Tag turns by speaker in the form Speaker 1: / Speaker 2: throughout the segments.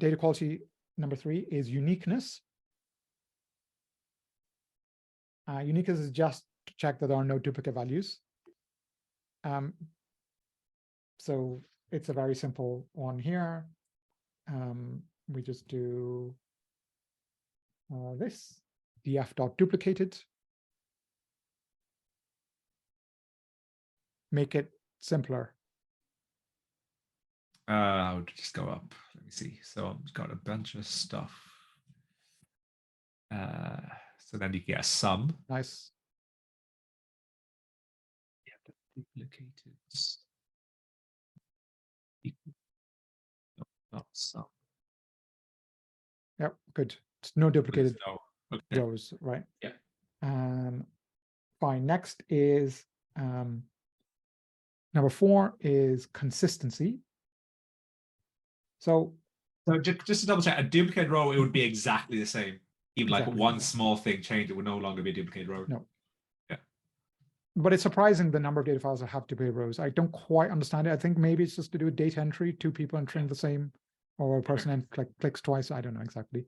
Speaker 1: data quality number 3 is uniqueness. Uniqueness is just to check that there are no duplicate values. So it's a very simple one here. We just do this df.duplicated. Make it simpler.
Speaker 2: I would just go up. Let me see. So I've got a bunch of stuff. So then you get a sum.
Speaker 1: Nice.
Speaker 2: Duplicated. No, not sum.
Speaker 1: Yep, good. It's no duplicated
Speaker 2: Okay.
Speaker 1: rows, right?
Speaker 2: Yeah.
Speaker 1: Fine. Next is number 4 is consistency. So
Speaker 2: just to double check, a duplicate row, it would be exactly the same. Even
Speaker 1: exactly,
Speaker 2: like one small thing changed, it would no longer be a duplicate row.
Speaker 1: No.
Speaker 2: Yeah.
Speaker 1: But it's surprising the number of data files that have duplicate rows. I don't quite understand it. I think maybe it's just to do with data entry, 2 people entering the same, or a person clicks twice. I don't know exactly.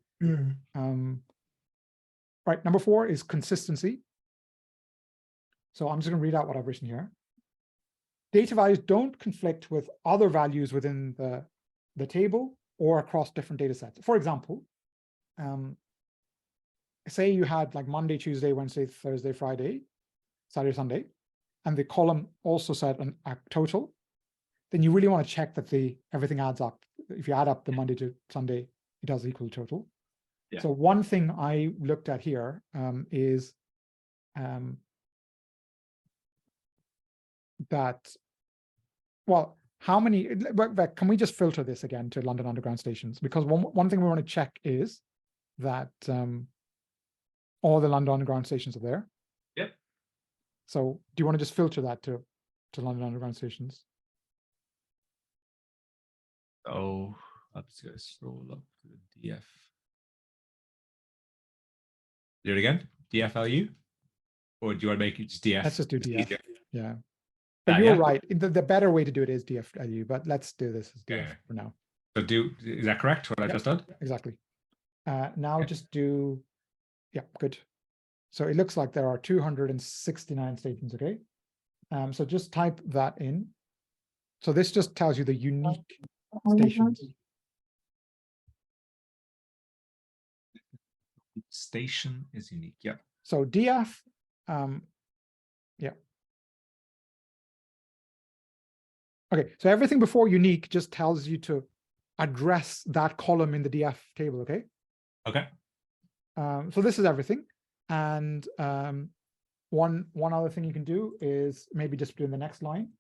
Speaker 1: Right. Number 4 is consistency. So I'm just going to read out what I've written here. Data values don't conflict with other values within the table or across different data sets. For example, say you had like Monday, Tuesday, Wednesday, Thursday, Friday, Saturday, Sunday, and the column also said a total, then you really want to check that everything adds up. If you add up the Monday to Sunday, it does equal total. Yeah. So one thing I looked at here is that, well, how many, can we just filter this again to London Underground stations? Because one thing we want to check is that all the London Underground stations are there.
Speaker 2: Yep.
Speaker 1: So do you want to just filter that to London Underground stations?
Speaker 2: Oh, I'm just going to scroll up to the DF. Do it again, DFLU? Or do you want to make it just DF?
Speaker 1: Let's just do DF.
Speaker 2: Easier.
Speaker 1: Yeah. But you're right. The better way to do it is DFLU, but let's do this as DF for now.
Speaker 2: So is that correct, what I just done?
Speaker 1: Exactly. Now just do, yeah, good. So it looks like there are 269 stations, okay? So just type that in. So this just tells you the unique stations.
Speaker 2: Station is unique, yeah.
Speaker 1: So DF, yeah. Okay, so everything before unique just tells you to address that column in the DF table, okay?
Speaker 2: Okay.
Speaker 1: So this is everything. And one other thing you can do is maybe just do in the next line.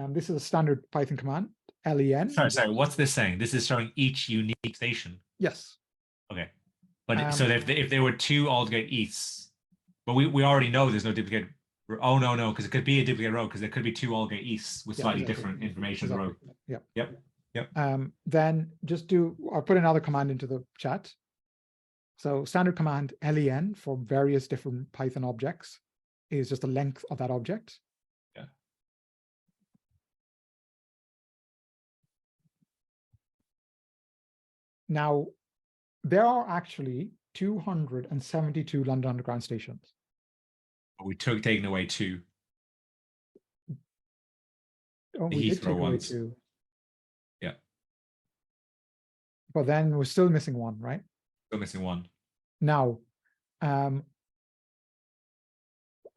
Speaker 1: This is a standard Python command, len.
Speaker 2: Sorry, what's this saying? This is showing each unique station?
Speaker 1: Yes.
Speaker 2: Okay. But so if there were 2 altogether east, but we already know there's no duplicate. Oh, no, because it could be a duplicate row because there could be 2 altogether east with slightly different information in the row.
Speaker 1: Yeah.
Speaker 2: Yep.
Speaker 1: Then just I'll put another command into the chat. So standard command len for various different Python objects is just the length of that object.
Speaker 2: Yeah.
Speaker 1: Now, there are actually 272 London Underground stations.
Speaker 2: We taken away 2.
Speaker 1: Oh, we did take away 2.
Speaker 2: Yeah.
Speaker 1: But then we're still missing 1, right?
Speaker 2: Still missing 1.
Speaker 1: Now, in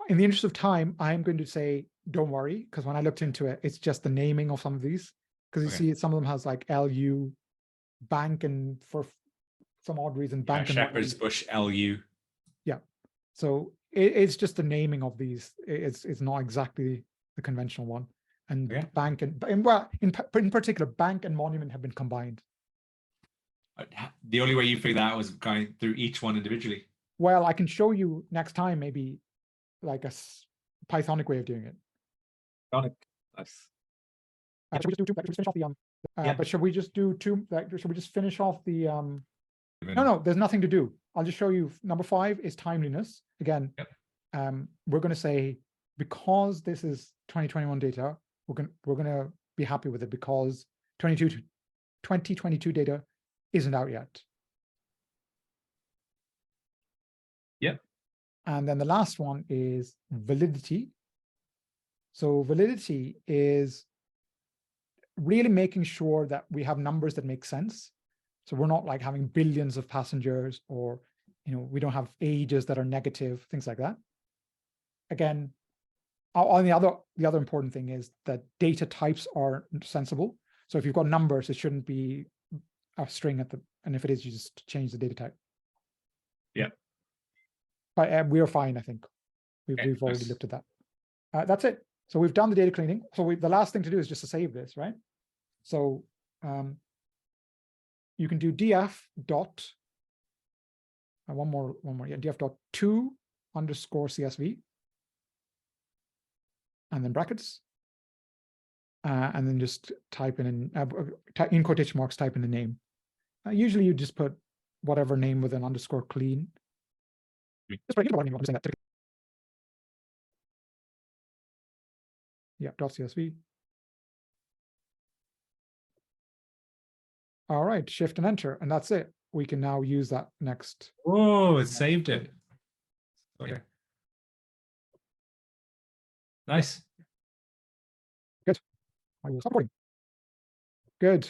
Speaker 1: the interest of time, I'm going to say, don't worry, because when I looked into it, it's just the naming of some of these. Because you see, some of them has like LU, bank, and for some odd reason, bank and
Speaker 2: Shepherd's Bush LU.
Speaker 1: Yeah. So it's just the naming of these. It's not exactly the conventional one. And bank and well, in particular, bank and monument have been combined.
Speaker 2: The only way you figure that out was going through each one individually.
Speaker 1: Well, I can show you next time, maybe like a Pythonic way of doing it.
Speaker 2: Pythonic, nice.
Speaker 1: Should we just do 2? Should we finish off the but should we just do 2? Should we just finish off the No, there's nothing to do. I'll just show you. Number 5 is timeliness. Again, we're going to say, because this is 2021 data, we're going to be happy with it because 2022 data isn't out yet.
Speaker 2: Yep.
Speaker 1: And then the last one is validity. So validity is really making sure that we have numbers that make sense. So we're not like having billions of passengers, or we don't have ages that are negative, things like that. Again, on the other important thing is that data types are sensible. So if you've got numbers, it shouldn't be a string and if it is, you just change the data type.
Speaker 2: Yeah.
Speaker 1: But we are fine, I think. We've already looked at that. That's it. So we've done the data cleaning. So the last thing to do is just to save this, right? So you can do df dot, one more, yeah, df dot to underscore CSV, and then brackets, and then just type in quotation marks, type in the name. Usually you just put whatever name with an underscore clean. Just put name, I'm saying that. Yeah, .csv. All right, shift and enter, and that's it. We can now use that next.
Speaker 2: Oh, it saved it. Okay. Nice.
Speaker 1: Good. I will stop recording. Good.